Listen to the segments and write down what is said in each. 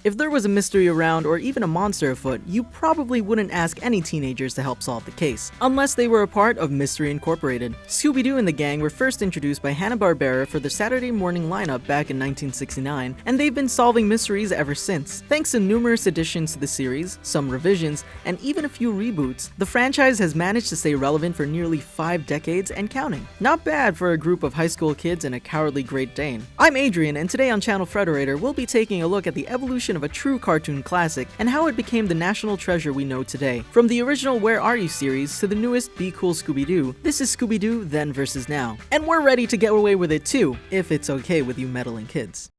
If there was a mystery around or even a monster afoot, you probably wouldn't ask any teenagers to help solve the case, unless they were a part of Mystery Incorporated. Scooby-Doo and the gang were first introduced by Hanna-Barbera for the Saturday morning lineup back in 1969, and they've been solving mysteries ever since. Thanks to numerous additions to the series, some revisions, and even a few reboots, the franchise has managed to stay relevant for nearly 5 decades and counting. Not bad for a group of high school kids and a cowardly Great Dane. I'm Adrian, and today on Channel Frederator, we'll be taking a look at the evolution of a true cartoon classic and how it became the national treasure we know today. From the original Where Are You series to the newest Be Cool Scooby-Doo, this is Scooby-Doo Then vs. Now. And we're ready to get away with it too, if it's okay with you meddling kids.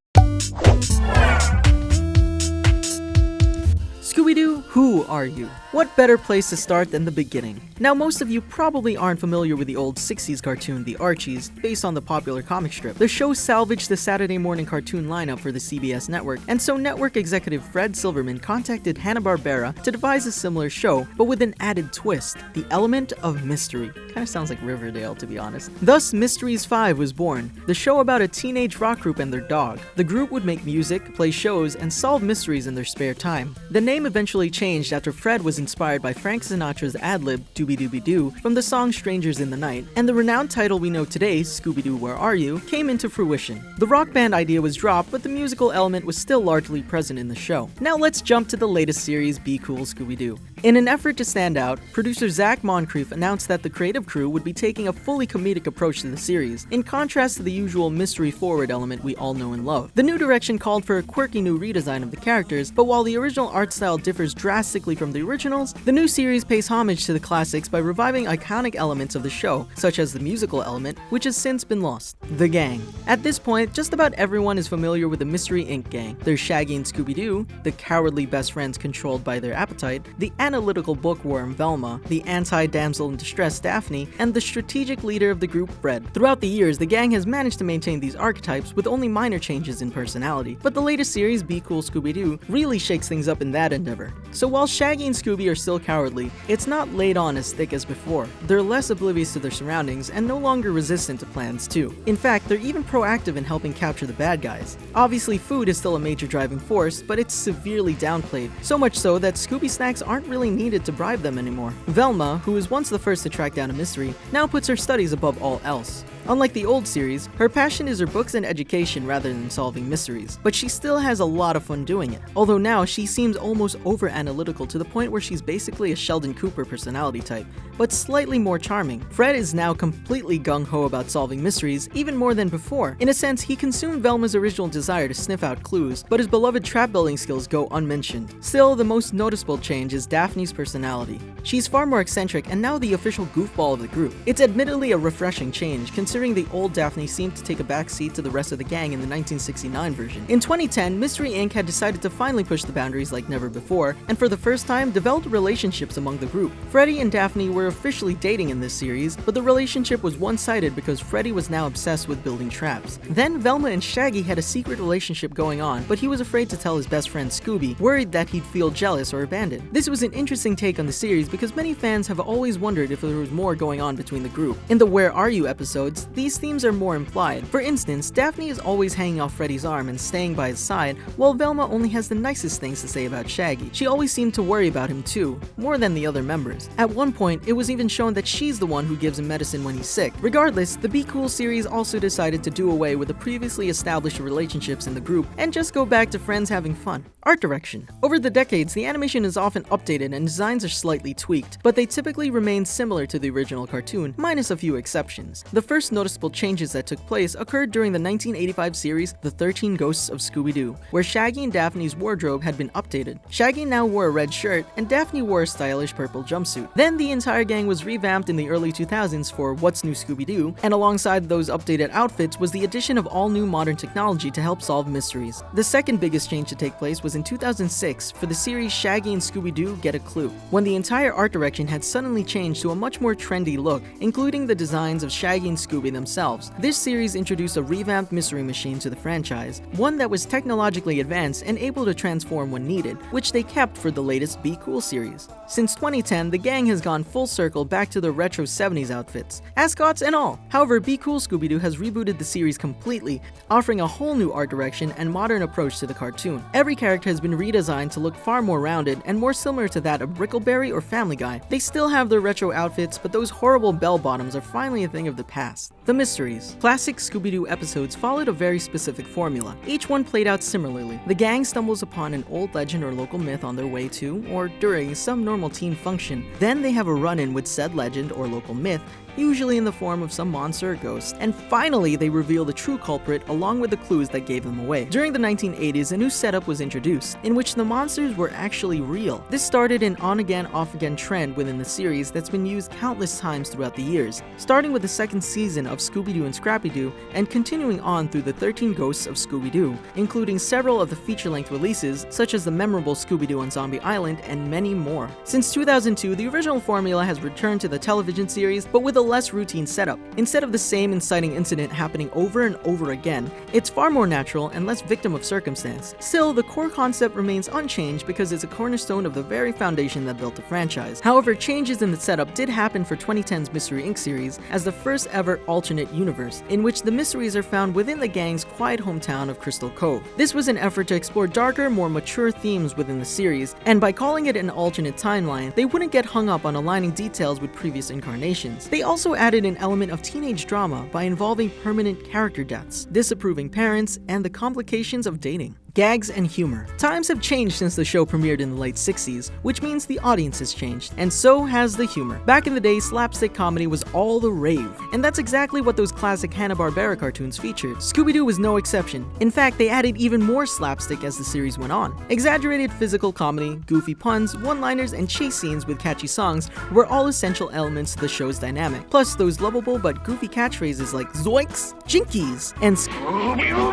Scooby-Doo, who are you? What better place to start than the beginning? Now, most of you probably aren't familiar with the old 60s cartoon, The Archies, based on the popular comic strip. The show salvaged the Saturday morning cartoon lineup for the CBS network, and so network executive Fred Silverman contacted Hanna-Barbera to devise a similar show, but with an added twist, the element of mystery. Kinda sounds like Riverdale, to be honest. Thus, Mysteries 5 was born, the show about a teenage rock group and their dog. The group would make music, play shows, and solve mysteries in their spare time. The name eventually changed after Fred was inspired by Frank Sinatra's ad-lib, Dooby-Dooby-Doo, from the song Strangers in the Night, and the renowned title we know today, Scooby-Doo Where Are You, came into fruition. The rock band idea was dropped, but the musical element was still largely present in the show. Now let's jump to the latest series, Be Cool Scooby-Doo. In an effort to stand out, producer Zach Moncrief announced that the creative crew would be taking a fully comedic approach to the series, in contrast to the usual mystery-forward element we all know and love. The new direction called for a quirky new redesign of the characters, but while the original art style differs drastically from the originals, the new series pays homage to the classics by reviving iconic elements of the show, such as the musical element, which has since been lost. The Gang. At this point, just about everyone is familiar with the Mystery Inc. gang. There's Shaggy and Scooby-Doo, the cowardly best friends controlled by their appetite, the analytical bookworm Velma, the anti-damsel in distress Daphne, and the strategic leader of the group Fred. Throughout the years, the gang has managed to maintain these archetypes with only minor changes in personality, but the latest series, Be Cool Scooby-Doo, really shakes things up in that endeavor. So while Shaggy and Scooby are still cowardly, it's not laid on as thick as before. They're less oblivious to their surroundings and no longer resistant to plans too. In fact, they're even proactive in helping capture the bad guys. Obviously, food is still a major driving force, but it's severely downplayed, so much so that Scooby snacks aren't really needed to bribe them anymore. Velma, who was once the first to track down a mystery, now puts her studies above all else. Unlike the old series, her passion is her books and education rather than solving mysteries, but she still has a lot of fun doing it. Although now she seems almost over-analytical to the point where she's basically a Sheldon Cooper personality type, but slightly more charming. Fred is now completely gung-ho about solving mysteries, even more than before. In a sense, he consumed Velma's original desire to sniff out clues, but his beloved trap-building skills go unmentioned. Still, the most noticeable change is Daphne's personality. She's far more eccentric and now the official goofball of the group. It's admittedly a refreshing change, considering the old Daphne seemed to take a backseat to the rest of the gang in the 1969 version. In 2010, Mystery Inc. had decided to finally push the boundaries like never before, and for the first time, developed relationships among the group. Freddy and Daphne were officially dating in this series, but the relationship was one-sided because Freddy was now obsessed with building traps. Then Velma and Shaggy had a secret relationship going on, but he was afraid to tell his best friend Scooby, worried that he'd feel jealous or abandoned. This was an interesting take on the series because many fans have always wondered if there was more going on between the group. In the Where Are You episodes, these themes are more implied. For instance, Daphne is always hanging off Freddy's arm and staying by his side, while Velma only has the nicest things to say about Shaggy. She always seemed to worry about him too, more than the other members. At one point, it was even shown that she's the one who gives him medicine when he's sick. Regardless, the Be Cool series also decided to do away with the previously established relationships in the group and just go back to friends having fun. Art direction. Over the decades, the animation is often updated and designs are slightly tweaked, but they typically remain similar to the original cartoon, minus a few exceptions. The first noticeable changes that took place occurred during the 1985 series The 13 Ghosts of Scooby-Doo, where Shaggy and Daphne's wardrobe had been updated. Shaggy now wore a red shirt, and Daphne wore a stylish purple jumpsuit. Then the entire gang was revamped in the early 2000s for What's New Scooby-Doo, and alongside those updated outfits was the addition of all new modern technology to help solve mysteries. The second biggest change to take place was in 2006 for the series Shaggy and Scooby-Doo Get a Clue, when the entire art direction had suddenly changed to a much more trendy look, including the designs of Shaggy and Scooby Scooby themselves. This series introduced a revamped mystery machine to the franchise, one that was technologically advanced and able to transform when needed, which they kept for the latest Be Cool series. Since 2010, the gang has gone full circle back to their retro 70s outfits, ascots and all. However, Be Cool Scooby-Doo has rebooted the series completely, offering a whole new art direction and modern approach to the cartoon. Every character has been redesigned to look far more rounded and more similar to that of Brickleberry or Family Guy. They still have their retro outfits, but those horrible bell-bottoms are finally a thing of the past. The mysteries. Classic Scooby-Doo episodes followed a very specific formula. Each one played out similarly. The gang stumbles upon an old legend or local myth on their way to, or during, some normal teen function. Then they have a run-in with said legend or local myth, usually in the form of some monster or ghost, and finally they reveal the true culprit along with the clues that gave them away. During the 1980s, a new setup was introduced, in which the monsters were actually real. This started an on-again, off-again trend within the series that's been used countless times throughout the years, starting with the second season of Scooby-Doo and Scrappy-Doo, and continuing on through the 13 Ghosts of Scooby-Doo, including several of the feature-length releases, such as the memorable Scooby-Doo on Zombie Island, and many more. Since 2002, the original formula has returned to the television series, but with a less routine setup. Instead of the same inciting incident happening over and over again, it's far more natural and less victim of circumstance. Still, the core concept remains unchanged because it's a cornerstone of the very foundation that built the franchise. However, changes in the setup did happen for 2010's Mystery Inc. series as the first ever alternate universe, in which the mysteries are found within the gang's quiet hometown of Crystal Cove. This was an effort to explore darker, more mature themes within the series, and by calling it an alternate timeline, they wouldn't get hung up on aligning details with previous incarnations. They also added an element of teenage drama by involving permanent character deaths, disapproving parents, and the complications of dating. Gags and humor. Times have changed since the show premiered in the late 60s, which means the audience has changed, and so has the humor. Back in the day, slapstick comedy was all the rave, and that's exactly what those classic Hanna-Barbera cartoons featured. Scooby-Doo was no exception. In fact, they added even more slapstick as the series went on. Exaggerated physical comedy, goofy puns, one-liners, and chase scenes with catchy songs were all essential elements to the show's dynamic. Plus, those lovable but goofy catchphrases like Zoinks, Jinkies, and Scooby-Doo.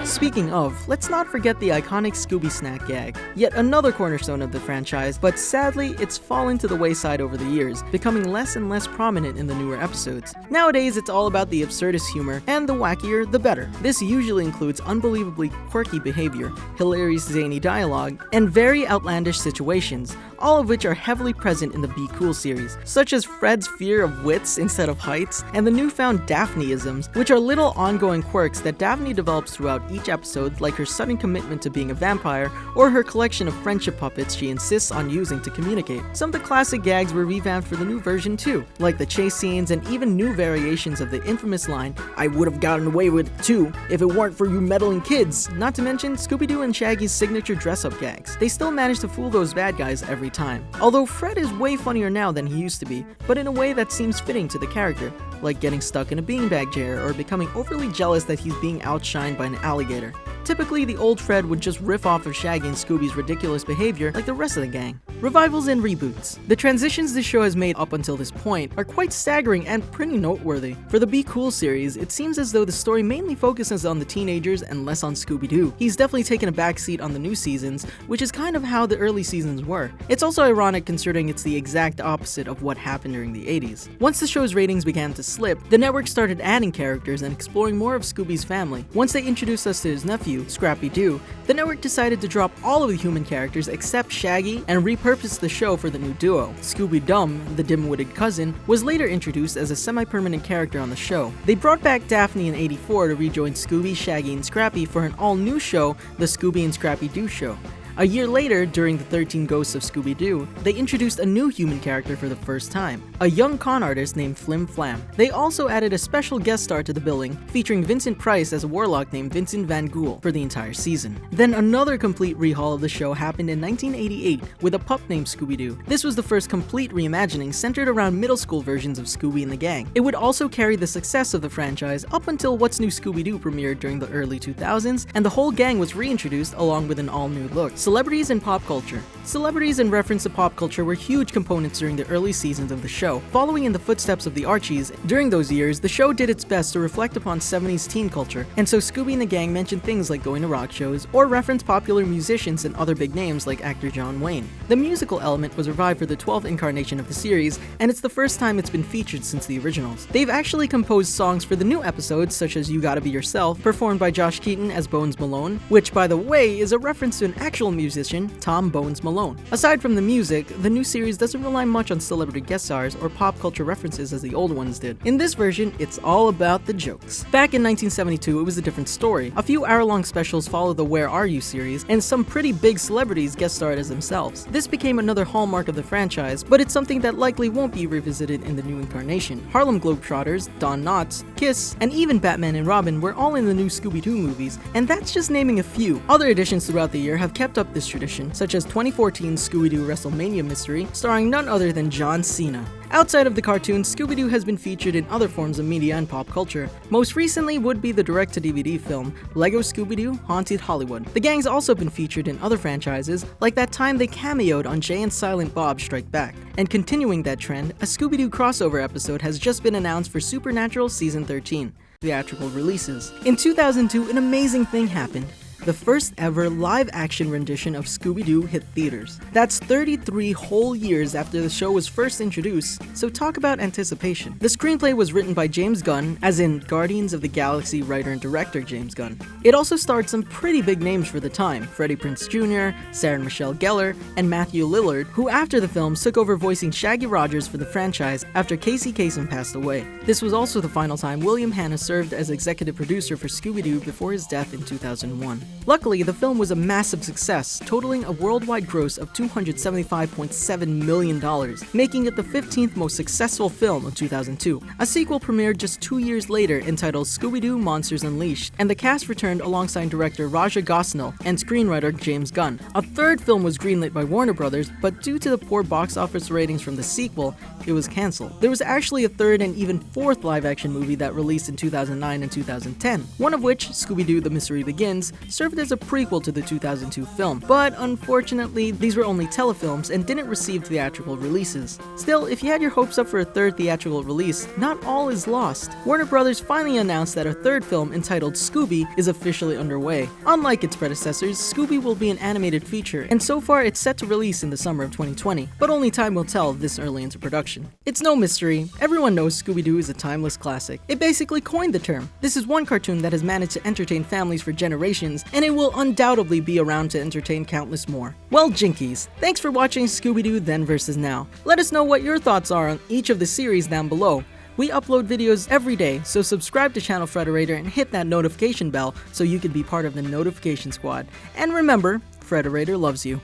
Speaking of, let's not forget the iconic Scooby snack gag, yet another cornerstone of the franchise, but sadly, it's fallen to the wayside over the years, becoming less and less prominent in the newer episodes. Nowadays, it's all about the absurdist humor, and the wackier, the better. This usually includes unbelievably quirky behavior, hilarious zany dialogue, and very outlandish situations, all of which are heavily present in the Be Cool series, such as Fred's fear of widths instead of heights, and the newfound Daphneisms, which are little ongoing quirks that Daphne develops throughout each episode, like her sudden commitment to being a vampire, or her collection of friendship puppets she insists on using to communicate. Some of the classic gags were revamped for the new version too, like the chase scenes and even new variations of the infamous line, "I would have gotten away with it too if it weren't for you meddling kids," not to mention Scooby-Doo and Shaggy's signature dress-up gags. They still manage to fool those bad guys every time. Although Fred is way funnier now than he used to be, but in a way that seems fitting to the character, like getting stuck in a beanbag chair or becoming overly jealous that he's being outshined by an alligator. Typically, the old Fred would just riff off of Shaggy and Scooby's ridiculous behavior like the rest of the gang. Revivals and reboots. The transitions this show has made up until this point are quite staggering and pretty noteworthy. For the Be Cool series, it seems as though the story mainly focuses on the teenagers and less on Scooby-Doo. He's definitely taken a backseat on the new seasons, which is kind of how the early seasons were. It's also ironic considering it's the exact opposite of what happened during the 80s. Once the show's ratings began to slip, the network started adding characters and exploring more of Scooby's family. Once they introduced us to his nephew, Scrappy-Doo, the network decided to drop all of the human characters except Shaggy and repurpose the show for the new duo. Scooby-Dum, the dim-witted cousin, was later introduced as a semi-permanent character on the show. They brought back Daphne in '84 to rejoin Scooby, Shaggy, and Scrappy for an all-new show, The Scooby and Scrappy-Doo Show. A year later, during the 13 Ghosts of Scooby-Doo, they introduced a new human character for the first time, a young con artist named Flim Flam. They also added a special guest star to the billing, featuring Vincent Price as a warlock named Vincent Van Ghoul for the entire season. Then another complete rehaul of the show happened in 1988 with a pup named Scooby-Doo. This was the first complete reimagining centered around middle school versions of Scooby and the gang. It would also carry the success of the franchise up until What's New Scooby-Doo premiered during the early 2000s, and the whole gang was reintroduced along with an all-new look. Celebrities in pop culture. Celebrities in reference to pop culture were huge components during the early seasons of the show. Following in the footsteps of the Archies, during those years, the show did its best to reflect upon 70s teen culture, and so Scooby and the gang mentioned things like going to rock shows, or reference popular musicians and other big names like actor John Wayne. The musical element was revived for the 12th incarnation of the series, and it's the first time it's been featured since the originals. They've actually composed songs for the new episodes, such as You Gotta Be Yourself, performed by Josh Keaton as Bones Malone, which, by the way, is a reference to an actual musician, Tom Bones Malone. Aside from the music, the new series doesn't rely much on celebrity guest stars or pop culture references as the old ones did. In this version, it's all about the jokes. Back in 1972, it was a different story. A few hour-long specials followed the Where Are You series, and some pretty big celebrities guest starred as themselves. This became another hallmark of the franchise, but it's something that likely won't be revisited in the new incarnation. Harlem Globetrotters, Don Knotts, Kiss, and even Batman and Robin were all in the new Scooby-Doo movies, and that's just naming a few. Other additions throughout the year have kept up this tradition, such as 2014 Scooby-Doo WrestleMania Mystery, starring none other than John Cena. Outside of the cartoon, Scooby-Doo has been featured in other forms of media and pop culture. Most recently would be the direct-to-DVD film, Lego Scooby-Doo Haunted Hollywood. The gang's also been featured in other franchises, like that time they cameoed on Jay and Silent Bob Strike Back. And continuing that trend, a Scooby-Doo crossover episode has just been announced for Supernatural Season 13, theatrical releases. In 2002, an amazing thing happened. The first ever live-action rendition of Scooby-Doo hit theaters. That's 33 whole years after the show was first introduced, so talk about anticipation. The screenplay was written by James Gunn, as in Guardians of the Galaxy writer and director James Gunn. It also starred some pretty big names for the time, Freddie Prinze Jr., Sarah Michelle Gellar, and Matthew Lillard, who after the films took over voicing Shaggy Rogers for the franchise after Casey Kasem passed away. This was also the final time William Hanna served as executive producer for Scooby-Doo before his death in 2001. Luckily, the film was a massive success, totaling a worldwide gross of $275.7 million, making it the 15th most successful film of 2002. A sequel premiered just 2 years later entitled Scooby-Doo Monsters Unleashed, and the cast returned alongside director Raja Gosnell and screenwriter James Gunn. A third film was greenlit by Warner Brothers, but due to the poor box office ratings from the sequel, it was cancelled. There was actually a third and even fourth live-action movie that released in 2009 and 2010, one of which, Scooby-Doo The Mystery Begins, served as a prequel to the 2002 film, but unfortunately, these were only telefilms and didn't receive theatrical releases. Still, if you had your hopes up for a third theatrical release, not all is lost. Warner Brothers finally announced that a third film entitled Scooby is officially underway. Unlike its predecessors, Scooby will be an animated feature, and so far it's set to release in the summer of 2020, but only time will tell this early into production. It's no mystery, everyone knows Scooby-Doo is a timeless classic. It basically coined the term. This is one cartoon that has managed to entertain families for generations, and it will undoubtedly be around to entertain countless more. Well, Jinkies, thanks for watching Scooby-Doo Then vs. Now. Let us know what your thoughts are on each of the series down below. We upload videos every day, so subscribe to Channel Frederator and hit that notification bell so you can be part of the notification squad. And remember, Frederator loves you.